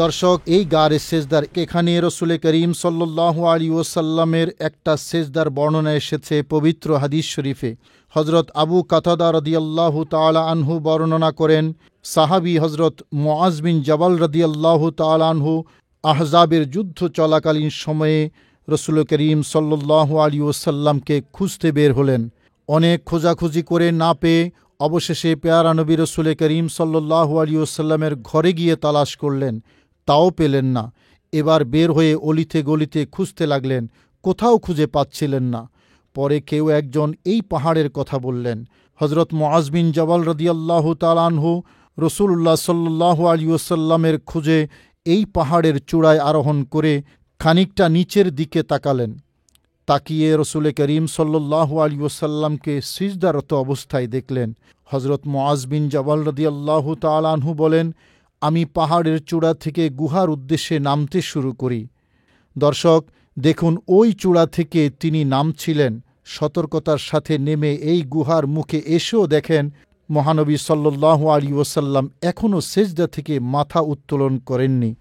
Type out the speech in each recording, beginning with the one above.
দর্শক, এই গারে সেজদার এখানে রসুল করিম সাল্লাল্লাহু আলাইহি ওয়াসাল্লামের একটা সেজদার বর্ণনা এসেছে পবিত্র হাদিস শরীফে। হজরত আবু কাতাদা রাদিয়াল্লাহু তাআলা আনহু বর্ণনা করেন, সাহাবী হজরত মুআজ বিন জাবাল রাদিয়াল্লাহু তাআলা আনহু আহজাবের যুদ্ধ চলাকালীন সময়ে রসুল করিম সাল্লাল্লাহু আলাইহি ওয়াসাল্লামকে খুঁজতে বের হলেন। অনেক খোঁজাখুঁজি করে না পেয়ে অবশেষে পেয়ারা নবী রসুল করিম সাল্লাল্লাহু আলাইহি ওয়াসাল্লামের ঘরে গিয়ে তালাশ করলেন, তাও পেলেন না। এবার বের হয়ে অলিতে গলিতে খুঁজতে লাগলেন, কোথাও খুঁজে পাচ্ছিলেন না। পরে কেউ একজন এই পাহাড়ের কথা বললেন। হজরত মুআজ বিন জাবাল রাদিয়াল্লাহু তাআলা আনহু রসুলুল্লাহ সাল্লাল্লাহু আলাইহি ওয়াসাল্লামের খুঁজে এই পাহাড়ের চূড়ায় আরোহণ করে খানিকটা নিচের দিকে তাকালেন। তাকিয়ে রসুল করিম সাল্লাল্লাহু আলাইহি ওয়াসাল্লামকে সিজদারত অবস্থায় দেখলেন। হজরত মুআজ বিন জাবাল রাদিয়াল্লাহু তাআলা আনহু বলেন, আমি পাহাড়ের চূড়া থেকে গুহার উদ্দেশ্যে নামতে শুরু করি। দর্শক দেখুন, ওই চূড়া থেকে তিনি নামছিলেন। সতর্কতার সাথে নেমে এই গুহার মুখে এসেও দেখেন মহানবী সাল্লাল্লাহু আলাইহি ওয়াসাল্লাম এখনও সেজদা থেকে মাথা উত্তোলন করেননি।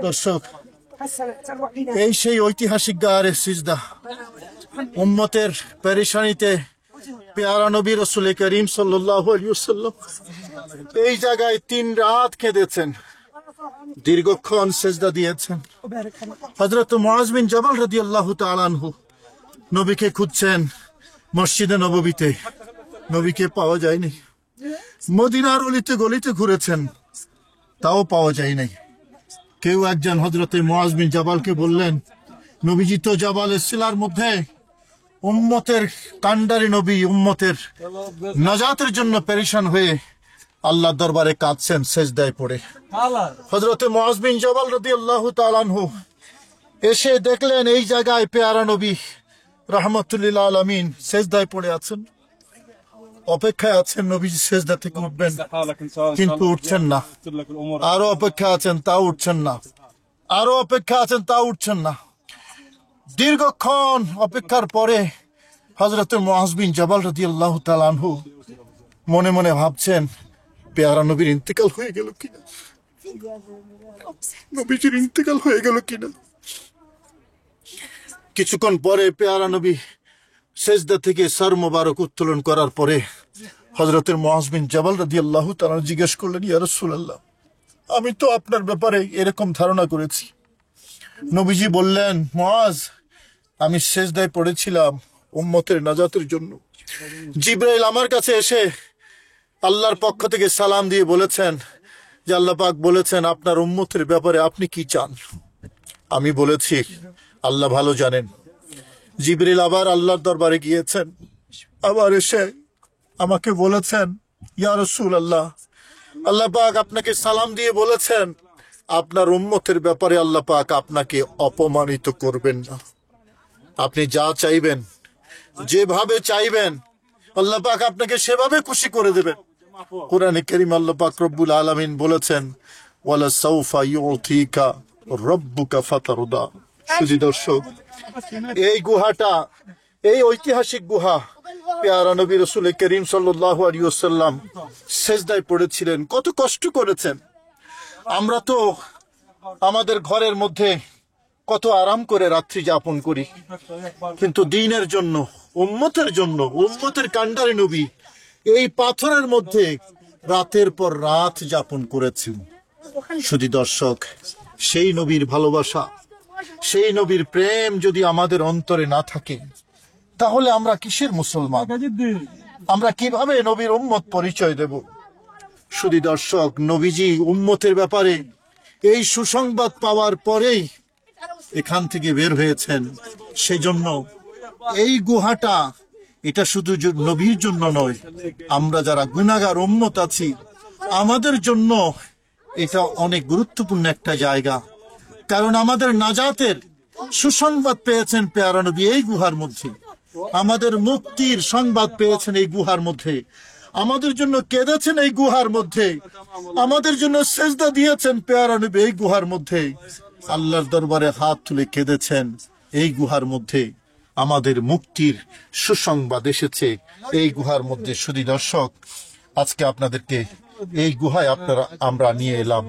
দর্শক, এই সেই ঐতিহাসিক গারে সিজদা। উম্মতের পেরেশানিতে পেয়ারা নবী রসুল করিম সাল্লাল্লাহু আলাইহি ওয়াসাল্লাম এই জায়গায় 3 রাত কেঁদেছেন, দীর্ঘক্ষণ সিজদা দিয়েছেন। হযরত মুআজ বিন জাবাল রাদিয়াল্লাহু তাআলা আনহু নবীকে খুঁজছেন মসজিদে নববীতে, নবীকে পাওয়া যায়নি। মদিনার অলিতে গলিতে ঘুরেছেন, তাও পাওয়া যায় নাই। কেউ একজন হযরত মুআজ বিন জাবালকে বললেন, নবীজি তো জাবালের শিলার মধ্যে উম্মতের কান্ডারি নবী উম্মতের নাজাতের জন্য পেরেশান হয়ে আল্লাহর দরবারে কাঁদছেন সেজদায় পড়ে। হযরত মুআজ বিন জাবাল রাদিয়াল্লাহু তাআলা আনহু এসে দেখলেন এই জায়গায় পেয়ারা নবী রাহমাতুল লিল আলামিন সেজদায় পড়ে আছেন, অপেক্ষায় আছেন নবীজি সেজদা থেকে উঠবেন, কিন্তু উঠছেন না। আরো অপেক্ষা আছেন, তাও উঠছেন না। আরো অপেক্ষা আছেন, তাও উঠছেন না। দীর্ঘক্ষণ অপেক্ষার পরে হযরত মুআজ বিন জাবাল রাদিয়াল্লাহু তাআলা আনহু মনে মনে ভাবছেন, পেয়ারা নবীর ইন্তেকাল হয়ে গেল কিনা, নবীজির ইন্তেকাল হয়ে গেল কিনা। কিছুক্ষণ পরে পেয়ারা নবী সেজদা থেকে সর মোবারক উত্তোলন করার পরে হযরত মুআজ বিন জাবাল রাদিয়াল্লাহু তাআলা জিজ্ঞেস করলেন, ইয়া রাসূলুল্লাহ, আমি তো আপনার ব্যাপারে এরকম ধারণা করেছি। নবীজি বললেন, মুআজ, আমি সেজদায় পড়েছিলাম উম্মতের নাজাতের জন্য। জিবরাইল আমার কাছে এসে আল্লাহর পক্ষ থেকে সালাম দিয়ে বলেছেন যে আল্লাহ পাক বলেছেন আপনার উম্মতের ব্যাপারে আপনি কি চান। আমি বলেছি আল্লাহ ভালো জানেন। জিবরাইল আবার আল্লাহর দরবারে গিয়েছেন, আবার এসে আমাকে বলেছেন, ইয়া রাসূলুল্লাহ, আল্লাহ পাক আপনাকে সালাম দিয়ে বলেছেন আপনার উম্মতের ব্যাপারে আল্লাহ পাক আপনাকে অপমানিত করবেন না। আপনি যা চাইবেন, যেভাবে চাইবেন, আল্লাহ পাক আপনাকে সেভাবে খুশি করে দেবেন। কোরআনে কারীম আল্লাহ পাক রব্বুল আলামিন বলেছেন, ওয়ালা সাউফা ইউতিকা রাব্বুকা ফাতারদা। শুধু দর্শক, এই গুহাটা, এই ঐতিহাসিক গুহা, পেয়ারা নবী রাসূল করিম সাল্লাল্লাহু আলাইহি ওয়াসাল্লাম সেজদায় পড়েছিলেন, কত কষ্ট করেছেন। আমরা তো আমাদের ঘরের মধ্যে কত আরাম করে রাত্রি যাপন করি, কিন্তু দ্বীনের জন্য, উম্মতের জন্য, উম্মতের কান্ডারি নবী এই পাথরের মধ্যে রাতের পর রাত যাপন করেছেন। শুধু দর্শক, সেই নবীর ভালোবাসা, সেই নবীর প্রেম যদি আমাদের অন্তরে না থাকে, তাহলে আমরা কিসের মুসলমান? আমরা কিভাবে নবীর উম্মত পরিচয় দেব? শুধু দর্শক, নবীজি উম্মতের ব্যাপারে এই সুসংবাদ পাওয়ার পরেই এখান থেকে বের হয়েছেন। সেজন্য এই গুহাটা, এটা শুধু নবীর জন্য নয়, আমরা যারা গুনাহগার উম্মত আছি আমাদের জন্য এটা অনেক গুরুত্বপূর্ণ একটা জায়গা। কারণ আমাদের নাজাতের সুসংবাদ পেয়েছেন পেয়ারা নবী এই গুহার মধ্যে, আমাদের মুক্তির সংবাদ পেয়েছেন এই গুহার মধ্যে, আমাদের জন্য কেঁদেছেন এই গুহার মধ্যে, আমাদের জন্য সেজদা দিয়েছেন পেয়ারা নবী এই গুহার মধ্যে, আল্লাহর দরবারে হাত তুলে কেঁদেছেন এই গুহার মধ্যে। আমাদের মুক্তির সুসংবাদ এসেছে এই গুহার মধ্যে। শুধু দর্শক, আজকে আপনাদেরকে এই গুহায় আমরা নিয়ে এলাম,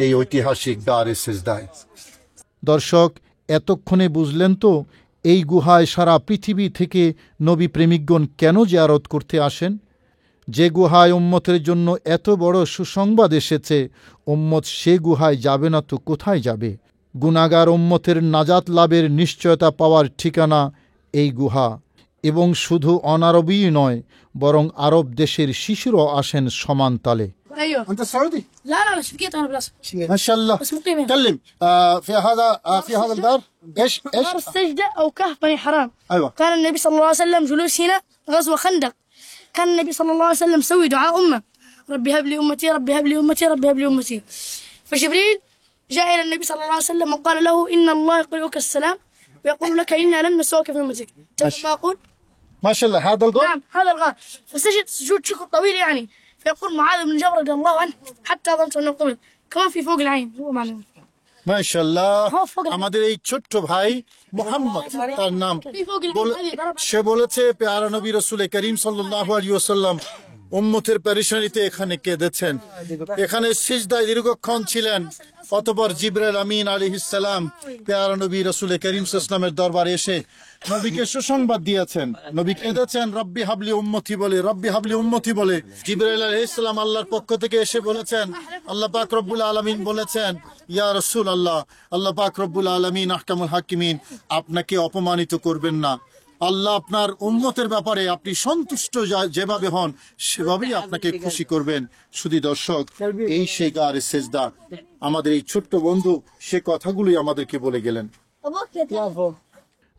এই ঐতিহাসিক দারে সিজদায়। দর্শক, এতক্ষণে বুঝলেন তো এই গুহায় সারা পৃথিবী থেকে নবী প্রেমিকগণ কেন জিয়ারত করতে আসেন? যে গুহায় উম্মতের জন্য এত বড় সুসংবাদ এসেছে, উম্মত সে গুহায় যাবে না তো কোথায় যাবে? গুনাহগার উম্মতের নাজাত লাভের নিশ্চয়তা পাওয়ার ঠিকানা এই গুহা। এবং শুধু অনারবই নয়, বরং আরব দেশের শিশুরও আসেন সমান তালে। ايوه انت سعودي؟ لا لا لا شفقيت انا بالاصل ما شاء الله. بس مقيم هنا. تكلم في هذا الدار ايش غار السجدة او كهف بني حرام. ايوه. كان النبي صلى الله عليه وسلم جلوس هنا غزوة خندق. كان النبي صلى الله عليه وسلم يسوي دعاء امه، ربي هب لي امتي ربي هب لي امتي ربي هب لي امتي. فجبريل جاء الى النبي صلى الله عليه وسلم وقال له ان الله يقرئك السلام ويقول لك انا لن نسوك في امتك. تعرف ما اقول؟ ما شاء الله. هذا الغار؟ نعم هذا الغار. فسجد سجود شكر طويل يعني. فيقول معاذ بن جبل رضي الله عنه حتى ظننت انه قبل. كمان في فوق العين هو معلوم. মাশাআল্লাহ। هو فوق العين. আমাদের এই ছোট্ট ভাই মুহাম্মদ, তার নাম, في فوق العين هذه ضرب. সে বলেছে পেয়ারা নবী রাসূল করিম সাল্লাল্লাহু আলাইহি ওয়াসাল্লাম উম্মতের পেরেশানিতে এখানে কেঁদেছেন, এখানে সিজদায় দীর্ঘক্ষণ ছিলেন। অতঃপর জিবরাইল আমিন আলাইহিস সালাম পেয়ারা নবী রাসূল করিম সাল্লাল্লাহু আলাইহি ওয়াসাল্লামের দরবারে এসে নবীকে সুসংবাদ দিয়েছেন। নবী কেঁদেছেন রব্বি হাবলি উম্মতি বলে, রব্বি হাবলি উম্মতি বলে। জিবরাইল আলাইহিস সালাম আল্লাহর পক্ষ থেকে এসে বলেছেন, আল্লাহ পাক রব্বুল আলামিন বলেছেন, ইয়া রাসূলুল্লাহ, আল্লাহ পাক রব্বুল আলামিন আহকামুল হাকিমিন আপনাকে অপমানিত করবেন না। আল্লাহ আপনার উম্মতের ব্যাপারে আপনি সন্তুষ্ট যেভাবে হন সেভাবেই আপনাকে খুশি করবেন। শুধু দর্শক, এই সেই গারে সেজদা। আমাদের এই ছোট্ট বন্ধু সে কথাগুলোই আমাদেরকে বলে গেলেন।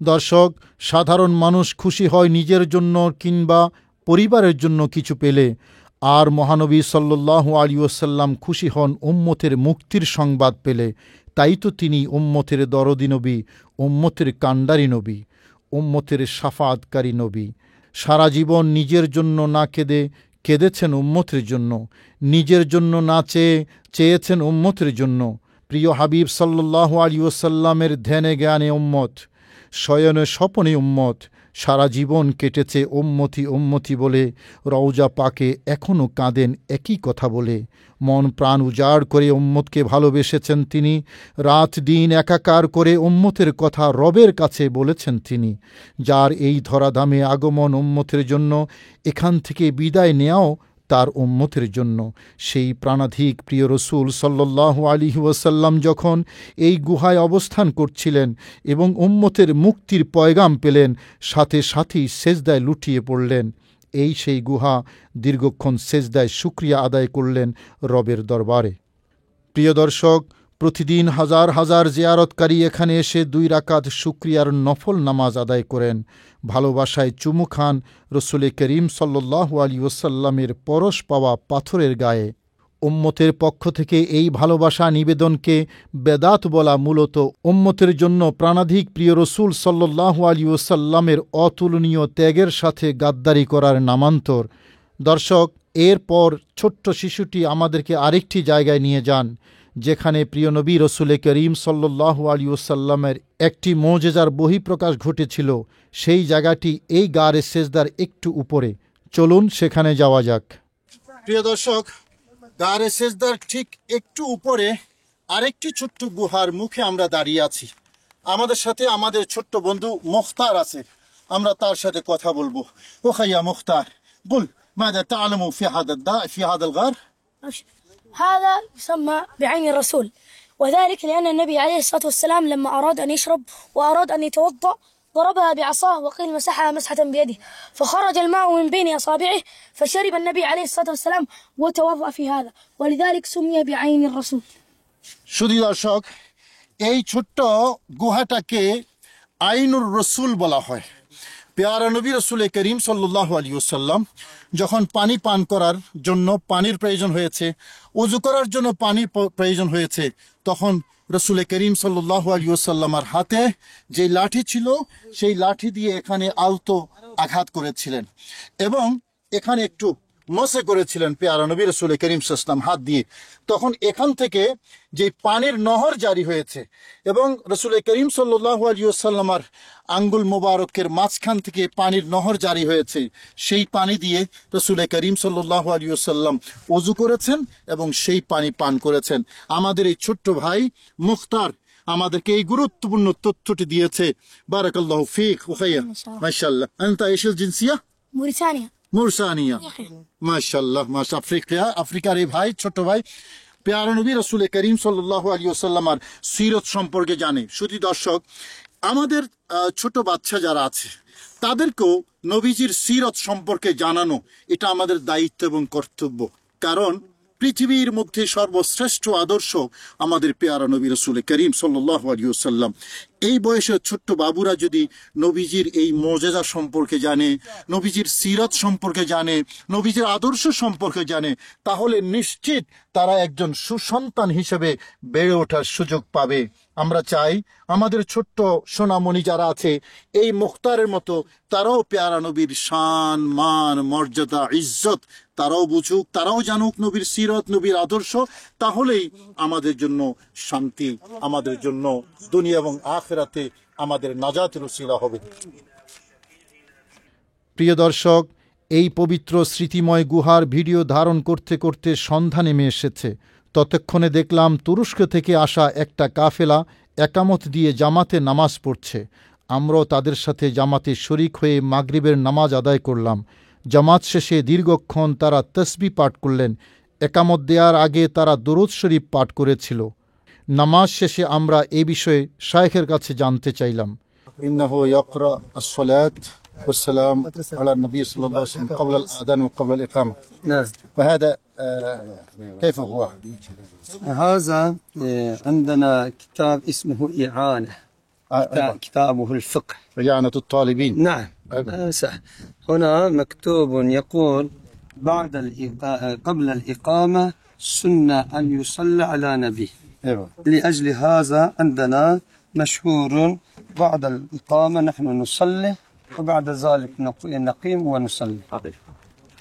দর্শক, সাধারণ মানুষ খুশি হয় নিজের জন্য কিংবা পরিবারের জন্য কিছু পেলে, আর মহানবী সাল্লাল্লাহু আলাইহি ওয়াসাল্লাম খুশি হন উম্মতের মুক্তির সংবাদ পেলে। তাই তো তিনি উম্মতের দরদি নবী, উম্মতের কান্ডারি নবী, উম্মতের শাফাআতকারী নবী। সারা জীবন নিজের জন্য না কেঁদে কেঁদেছেন উম্মতের জন্য, নিজের জন্য না চেয়েছেন উম্মতের জন্য। প্রিয় হাবিব সাল্লাল্লাহু আলাইহি ওয়াসাল্লামের ধ্যানে জ্ঞানে উম্মত, শয়নে স্বপনে উম্মত। সারা জীবন কেটেছে উম্মতি উম্মতি বলে, রওজা পাকে এখনও কাঁদেন একই কথা বলে। মন প্রাণ উজাড় করে উম্মতকে ভালোবেসেছেন তিনি, রাত দিন একাকার করে উম্মতের কথা রবের কাছে বলেছেন তিনি। যার এই ধরাধামে আগমন উম্মতের জন্য, এখান থেকে বিদায় নেওয়াও তার উম্মতের জন্য। সেই প্রাণাধিক প্রিয় রসুল সাল্লাল্লাহু আলাইহি ওয়াসাল্লাম যখন এই গুহায় অবস্থান করছিলেন এবং উম্মতের মুক্তির পয়গাম পেলেন, সাথে সাথেই সেজদায় লুটিয়ে পড়লেন। এই সেই গুহা, দীর্ঘক্ষণ সেজদায় শুকরিয়া আদায় করলেন রবের দরবারে। প্রিয় দর্শক, প্রতিদিন হাজার হাজার জিয়ারতকারী এখানে এসে 2 রাকাত শুকরিয়ার নফল নামাজ আদায় করেন। ভালোবাসায় চুমু খান রসুল করিম সাল্লাল্লাহু আলাইহি ওয়াসাল্লামের পরশ পাওয়া পাথরের গায়ে। উম্মতের পক্ষ থেকে এই ভালোবাসা নিবেদনকে বেদাত বলা মূলত উম্মতের জন্য প্রাণাধিক প্রিয় রসুল সাল্লাল্লাহু আলাইহি ওয়াসাল্লামের অতুলনীয় ত্যাগের সাথে গাদ্দারি করার নামান্তর। দর্শক, এরপর ছোট্ট শিশুটি আমাদেরকে আরেকটি জায়গায় নিয়ে যান, যেখানে প্রিয় নবী রসুল করিম সাল্লাল্লাহু আলাইহি ওয়াসাল্লামের একটি মুজিজার বহিঃপ্রকাশ ঘটেছিল। সেই জায়গাটি এই গারে সেজদার একটু উপরে। চলুন সেখানে যাওয়া যাক। প্রিয় দর্শক, গারে সেজদার ঠিক একটু উপরে আরেকটি ছোট্ট গুহার মুখে আমরা দাঁড়িয়ে আছি। আমাদের সাথে আমাদের ছোট্ট বন্ধু মুখতার আছে, আমরা তার সাথে কথা বলবো। ও খাইয়া মুখতার, বল ماذا تعلم في هذا الغار؟ هذا يسمى بعين الرسول، وذلك لأن النبي عليه الصلاة والسلام لما أراد أن يشرب وأراد أن يتوضأ ضربها بعصاه وقيل مسحها مسحة بيده، فخرج الماء من بين أصابعه فشرب النبي عليه الصلاة والسلام وتوضأ في هذا، ولذلك سمي بعين الرسول. শুধু দর্শক, এই ছোট্ট গুহাটাকে আইনুর রসুল বলা হয়। পেয়ারা নবী রসুল করিম সাল্লাল্লাহু আলাইহি ওয়াসাল্লাম যখন পানি পান করার জন্য পানির প্রয়োজন হয়েছে, ওযু করার জন্য পানির প্রয়োজন হয়েছে, তখন রসুল করিম সাল্লাল্লাহু আলাইহি ওয়াসাল্লামের হাতে যে লাঠি ছিল সেই লাঠি দিয়ে এখানে আলতো আঘাত করেছিলেন এবং এখানে একটু মসে করেছিলেন পেয়ারা নবী রাসূল করিম সাল্লাল্লাহু আলাইহি ওয়াসাল্লাম হাত দিয়ে, তখন এখান থেকে যে পানির নহর জারি হয়েছে এবং রাসূল করিম সাল্লাল্লাহু আলাইহি ওয়াসাল্লামের আঙ্গুল মোবারকের মাঝখান থেকে পানির নহর জারি হয়েছে, সেই পানি দিয়ে রাসূল করিম সাল্লাল্লাহু আলাইহি ওয়াসাল্লাম ওযু করেছেন এবং সেই পানি পান করেছেন। আমাদের এই ছোট্ট ভাই মুখতার আমাদেরকে এই গুরুত্বপূর্ণ তথ্যটি দিয়েছে। বারাকাল্লাহু ফিক উখাইয়া, মাশাআল্লাহ। আনতা ايش الجنسيه؟ موريتانيا. মুরসানিয়া, মাশাআল্লাহ মাশাআল্লাহ। আফ্রিকার এই ভাই, ছোট ভাই, পেয়ারা নবী রাসূল করিম সাল্লাল্লাহু আলাইহি ওয়াসাল্লামের সিরত সম্পর্কে জানে। শুধু দর্শক, আমাদের ছোট বাচ্চা যারা আছে তাদেরকেও নবীজির সিরত সম্পর্কে জানানো এটা আমাদের দায়িত্ব এবং কর্তব্য। কারণ পৃথিবীর মধ্যে সর্বশ্রেষ্ঠ আদর্শ আমাদের পেয়ারা নবী রাসূল করিম সাল্লাল্লাহু আলাইহি ওয়াসাল্লাম। এই বয়সের ছোট্ট বাবুরা যদি নবীজির এই মুজিজা সম্পর্কে জানে, নবীজির সিরত সম্পর্কে জানে, নবীজির আদর্শ সম্পর্কে জানে, তাহলে নিশ্চিত তারা একজন সুসন্তান হিসেবে বেড়ে ওঠার সুযোগ পাবে। আমরা চাই আমাদের ছোট্ট সোনামণি যারা আছে এই মুখতারের মতো তারাও পেয়ারা নবীর শান, মান, মর্যাদা, ইজ্জত তারাও বুঝুক, তারাও জানুক নবীর সিরত, নবীর আদর্শ। তাহলেই আমাদের জন্য শান্তি, আমাদের জন্য দুনিয়া এবং আখিরাতে আমাদের নাজাতের উসিলা হবে। প্রিয় দর্শক, এই পবিত্র স্মৃতিময় গুহার ভিডিও ধারণ করতে করতে সন্ধ্যা নেমে এসেছে। ততক্ষণে দেখলাম তুরস্ক থেকে আসা একটা কাফেলা একামত দিয়ে জামাতে নামাজ পড়ছে। আমরাও তাদের সাথে জামাতে শরিক হয়ে মাগরিবের নামাজ আদায় করলাম। জামাত শেষে দীর্ঘক্ষণ তারা তসবিহ পাঠ করলেন। একামত দেওয়ার আগে তারা দরুদ শরীফ পাঠ করেছিল। নামাজ শেষে আমরা এ বিষয়ে শায়খের কাছে জানতে চাইলাম। ইন্নাহু ইয়াকরা as-salat والسلام على النبي صلى الله عليه وسلم قبل الأذان وقبل الإقامة. نعم. وهذا كيف هو؟ هذا عندنا كتاب اسمه إعانة، كتابه الفقه. إعانة الطالبين. نعم. صح. هنا مكتوب يقول قبل الإقامة سنة أن يصلى على نبي. أيوة. لأجل هذا عندنا مشهور بعد الإقامة نحن نصلي وبعد ذلك نقيم ونصلي.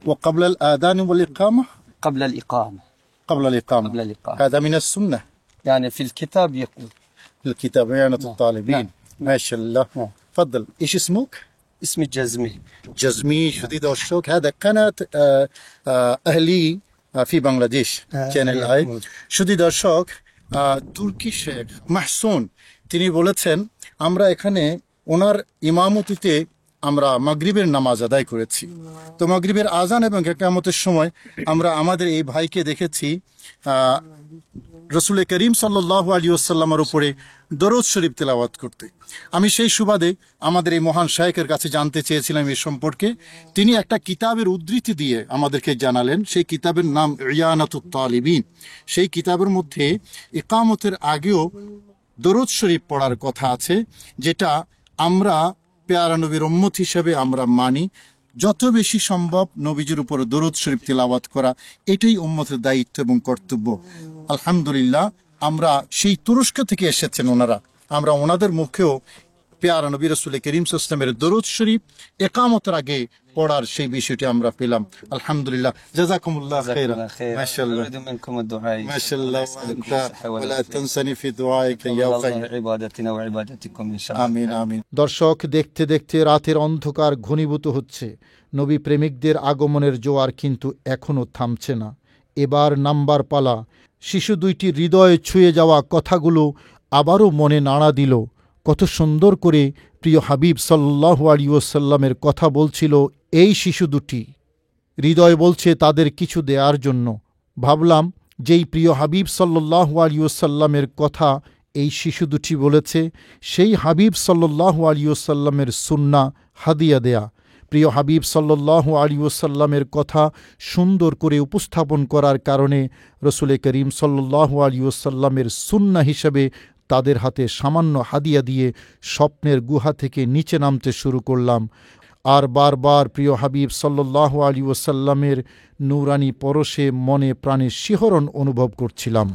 وقبل الآذان والإقامة؟ قبل الإقامة. قبل الإقامة. قبل الإقامة. هذا من السنة. يعني في الكتاب يقول. الكتاب إعانة الطالبين. ما شاء الله. نعم. تفضل. إيش اسمك؟ اسمي جزمي. جزمي شديد الشوق. هذا قناة أهلي في بنغلاديش. Channel I. শুধু দর্শক, তুর্কি শেখ মাহসুন তিনি বলেছেন আমরা এখানে ওনার ইমামতিতে আমরা মাগরিবের নামাজ আদায় করেছি। তো মাগরিবের আজান এবং ইকামতের সময় আমরা আমাদের এই ভাইকে দেখেছি রাসূল করিম সাল্লাল্লাহু আলাইহি ওয়াসাল্লামের উপরে দরুদ শরীফ তেলাওয়াত করতে। আমি সেই সুবাদে আমাদের এই মহান শায়খের কাছে জানতে চেয়েছিলাম এই সম্পর্কে। তিনি একটা কিতাবের উদ্ধৃতি দিয়ে আমাদেরকে জানালেন। সেই কিতাবের নাম ইআনাতুত তালিবিন। সেই কিতাবের মধ্যে ইকামতের আগেও দরুদ শরীফ পড়ার কথা আছে, যেটা আমরা পেয়ারা নবীর উম্মত হিসেবে আমরা মানি। যত বেশি সম্ভব নবীজির উপর দরুদ শরীফ তিলাওয়াত করা, এটাই উম্মতের দায়িত্ব এবং কর্তব্য। আলহামদুলিল্লাহ, আমরা সেই তুরস্ক থেকে এসেছেন ওনারা, আমরা ওনাদের মুখেও পেয়ারা নবী রাসূল করিম সাল্লাল্লাহু আলাইহি ওয়াসাল্লামের দরুদ শরীফ ইকামতের আগে পড়ার সেই বিষয়টি আমরা পেলাম। আলহামদুলিল্লাহ, জাযাকুমুল্লাহ খাইরান। মাশাআল্লাহ, أريد منكم الدعاء. মাশাআল্লাহ, ولا تنسني في دعائك يا الله خير. عبادتنا وعبادتكم إن شاء الله. আমিন আমিন। দর্শক, দেখতে দেখতে রাতের অন্ধকার ঘনীভূত হচ্ছে। নবী প্রেমিকদের আগমনের জোয়ার কিন্তু এখনও থামছে না। এবার নাম্বার পালা। শিশু দুইটি হৃদয়ে ছুঁয়ে যাওয়া কথাগুলো আবারও মনে নাড়া দিল। কত সুন্দর করে প্রিয় হাবিব সাল্লাল্লাহু আলাইহি ওয়াসাল্লামের কথা বলছিল এই শিশু দুটি। হৃদয় বলছে তাদের কিছু দেওয়ার জন্য। ভাবলাম, যেই প্রিয় হাবিব সাল্লাল্লাহু আলাইহি ওয়াসাল্লামের কথা এই শিশু দুটি বলেছে, সেই হাবিব সাল্লাল্লাহু আলাইহি ওয়াসাল্লামের সুন্নাহ হাদিয়া দেয়া। প্রিয় হাবিব সাল্লাল্লাহু আলাইহি ওয়াসাল্লামের কথা সুন্দর করে উপস্থাপন করার কারণে রাসূল করিম সাল্লাল্লাহু আলাইহি ওয়াসাল্লামের সুন্নাহ হিসেবে তাদের হাতে সামান্য হাদিয়া দিয়ে স্বপ্নের গুহা থেকে নিচে নামতে শুরু করলাম। আর বারবার প্রিয় হাবিব সাল্লাল্লাহু আলাইহি ওয়াসাল্লামের নূরানি পরশে মনে প্রাণে শিহরণ অনুভব করছিলাম।